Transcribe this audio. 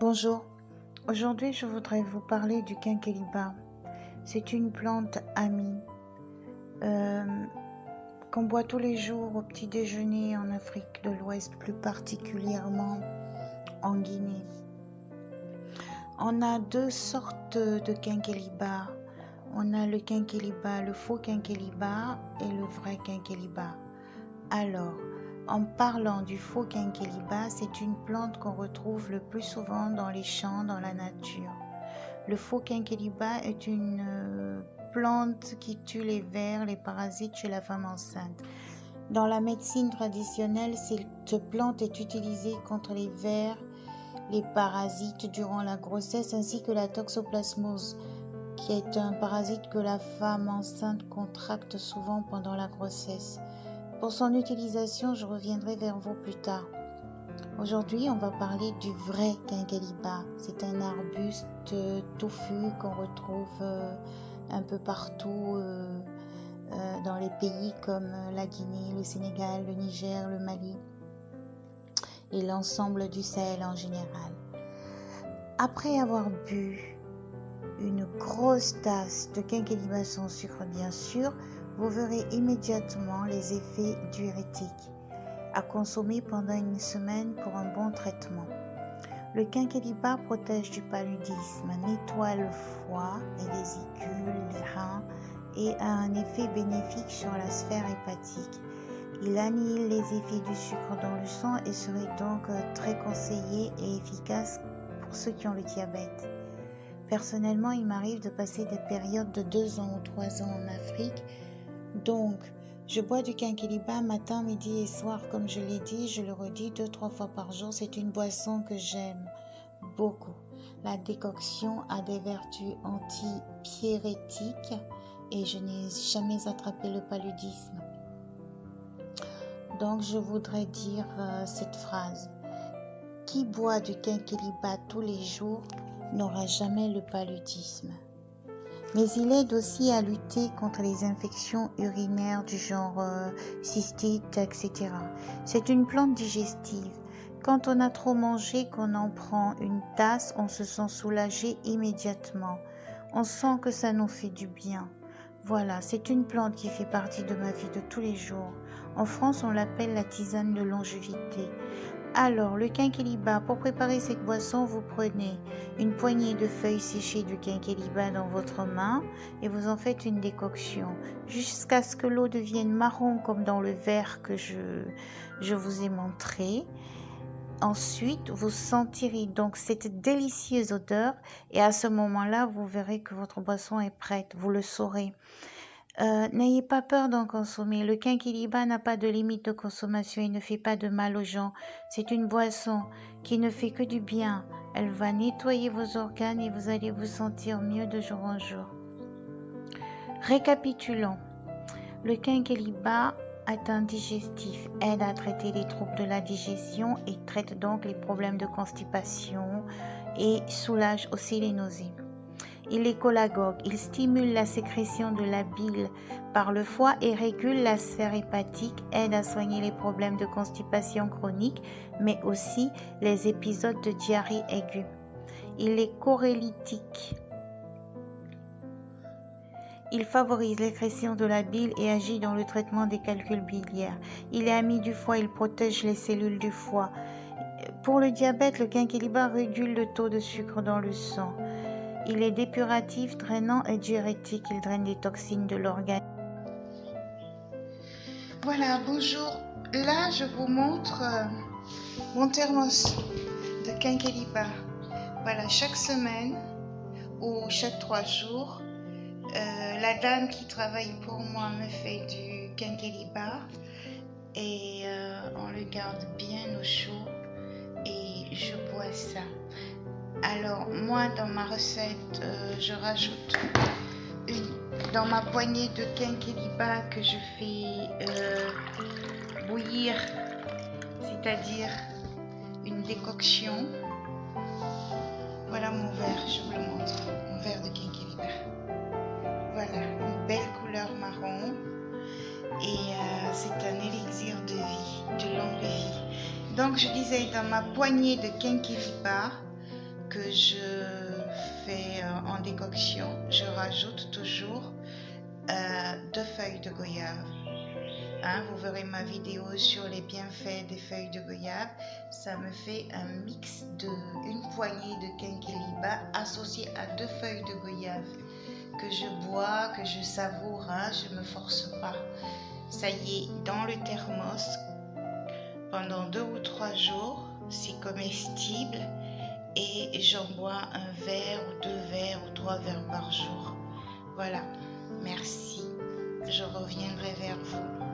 Bonjour, aujourd'hui je voudrais vous parler du quinqueliba. C'est une plante amie qu'on boit tous les jours au petit déjeuner en Afrique de l'Ouest, plus particulièrement en Guinée. On a deux sortes de quinqueliba. On a le quinqueliba, le faux quinqueliba et le vrai quinqueliba. Alors, en parlant du faux quinqueliba, c'est une plante qu'on retrouve le plus souvent dans les champs, dans la nature. Le faux quinqueliba est une plante qui tue les vers, les parasites chez la femme enceinte. Dans la médecine traditionnelle, cette plante est utilisée contre les vers, les parasites durant la grossesse ainsi que la toxoplasmose, qui est un parasite que la femme enceinte contracte souvent pendant la grossesse. Pour son utilisation, je reviendrai vers vous plus tard. Aujourd'hui, on va parler du vrai quinqueliba. C'est un arbuste touffu qu'on retrouve un peu partout dans les pays comme la Guinée, le Sénégal, le Niger, le Mali et l'ensemble du Sahel en général. Après avoir bu une grosse tasse de quinqueliba sans sucre bien sûr, vous verrez immédiatement les effets diurétiques à consommer pendant une semaine pour un bon traitement. Le quinqueliba protège du paludisme, nettoie le foie, les vésicules, les reins et a un effet bénéfique sur la sphère hépatique. Il annihile les effets du sucre dans le sang et serait donc très conseillé et efficace pour ceux qui ont le diabète. Personnellement, il m'arrive de passer des périodes de 2 ans ou 3 ans en Afrique. Donc, je bois du quinqueliba matin, midi et soir. Comme je l'ai dit, je le redis 2-3 fois par jour. C'est une boisson que j'aime beaucoup. La décoction a des vertus antipyrétiques et je n'ai jamais attrapé le paludisme. Donc, je voudrais dire cette phrase. Qui boit du quinqueliba tous les jours n'aura jamais le paludisme. Mais il aide aussi à lutter contre les infections urinaires du genre cystite, etc. C'est une plante digestive. Quand on a trop mangé, qu'on en prend une tasse, on se sent soulagé immédiatement. On sent que ça nous fait du bien. Voilà, c'est une plante qui fait partie de ma vie de tous les jours. En France, on l'appelle la tisane de longévité. Alors, le quinqueliba, pour préparer cette boisson, vous prenez une poignée de feuilles séchées de quinqueliba dans votre main et vous en faites une décoction jusqu'à ce que l'eau devienne marron comme dans le verre que je vous ai montré. Ensuite, vous sentirez donc cette délicieuse odeur et à ce moment-là, vous verrez que votre boisson est prête, vous le saurez. N'ayez pas peur d'en consommer. Le quinqueliba n'a pas de limite de consommation. Il ne fait pas de mal aux gens. C'est une boisson qui ne fait que du bien. Elle va nettoyer vos organes et vous allez vous sentir mieux de jour en jour. Récapitulons. Le quinqueliba est un digestif, aide à traiter les troubles de la digestion et traite donc les problèmes de constipation et soulage aussi les nausées. Il est cholagogue, il stimule la sécrétion de la bile par le foie et régule la sphère hépatique, aide à soigner les problèmes de constipation chronique, mais aussi les épisodes de diarrhée aiguë. Il est chorélytique. Il favorise l'excrétion de la bile et agit dans le traitement des calculs biliaires. Il est ami du foie, il protège les cellules du foie. Pour le diabète, le quinqueliba régule le taux de sucre dans le sang. Il est dépuratif, drainant et diurétique. Il draine les toxines de l'organisme. Voilà, bonjour. Là, je vous montre mon thermos de quinqueliba. Voilà, chaque semaine ou chaque 3 jours, la dame qui travaille pour moi me fait du quinqueliba et on le garde bien au chaud et je bois ça. Alors moi dans ma recette je rajoute dans ma poignée de quinqueliba que je fais bouillir, c'est-à-dire une décoction. Voilà mon verre, je vous le montre, mon verre de quinqueliba. Voilà, une belle couleur marron et c'est un élixir de vie, de longue vie. Donc je disais dans ma poignée de quinqueliba, que je fais en décoction, je rajoute toujours 2 feuilles de goyave. Hein, vous verrez ma vidéo sur les bienfaits des feuilles de goyave. Ça me fait un mix d'une poignée de quinqueliba associée à 2 feuilles de goyave que je bois, que je savoure. Hein, je me force pas. Ça y est, dans le thermos pendant 2 ou 3 jours. C'est comestible et j'en bois un verre ou 2 verres ou 3 verres par jour. Voilà, merci. Je reviendrai vers vous.